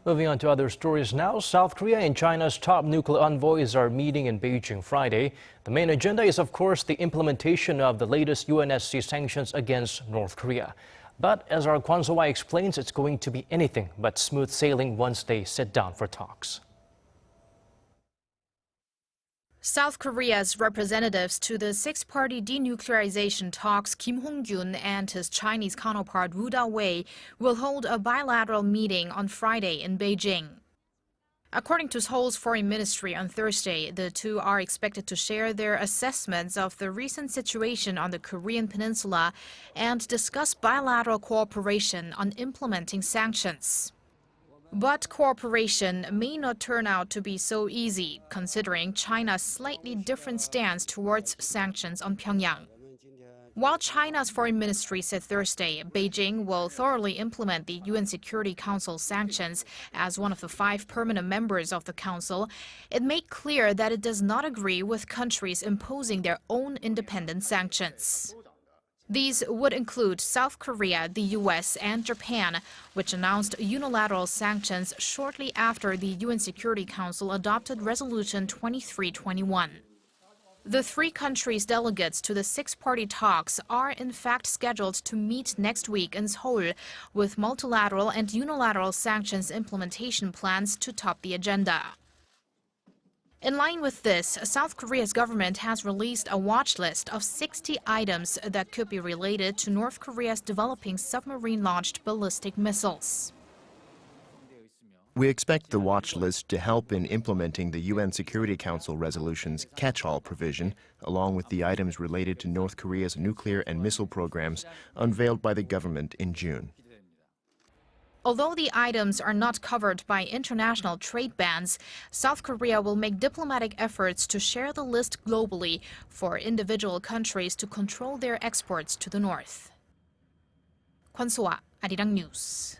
Moving on to other stories now, South Korea and China's top nuclear envoys are meeting in Beijing Friday. The main agenda is, of course, the implementation of the latest UNSC sanctions against North Korea. But as our Kwon Soa explains, it's going to be anything but smooth sailing once they sit down for talks. South Korea's representatives to the six-party denuclearization talks, Kim Hong-kyun and his Chinese counterpart Wu Dawei, will hold a bilateral meeting on Friday in Beijing. According to Seoul's foreign ministry on Thursday, the two are expected to share their assessments of the recent situation on the Korean Peninsula and discuss bilateral cooperation on implementing sanctions. But cooperation may not turn out to be so easy, considering China's slightly different stance towards sanctions on Pyongyang. While China's foreign ministry said Thursday Beijing will thoroughly implement the UN Security Council sanctions as one of the 5 permanent members of the Council, it made clear that it does not agree with countries imposing their own independent sanctions. These would include South Korea, the US, and Japan, which announced unilateral sanctions shortly after the UN Security Council adopted Resolution 2321. The 3 countries' delegates to the six-party talks are in fact scheduled to meet next week in Seoul, with multilateral and unilateral sanctions implementation plans to top the agenda. In line with this, South Korea's government has released a watch list of 60 items that could be related to North Korea's developing submarine-launched ballistic missiles. We expect the watch list to help in implementing the UN Security Council resolution's catch-all provision, along with the items related to North Korea's nuclear and missile programs unveiled by the government in June. Although the items are not covered by international trade bans, South Korea will make diplomatic efforts to share the list globally for individual countries to control their exports to the north. Kwon Soa, Arirang News.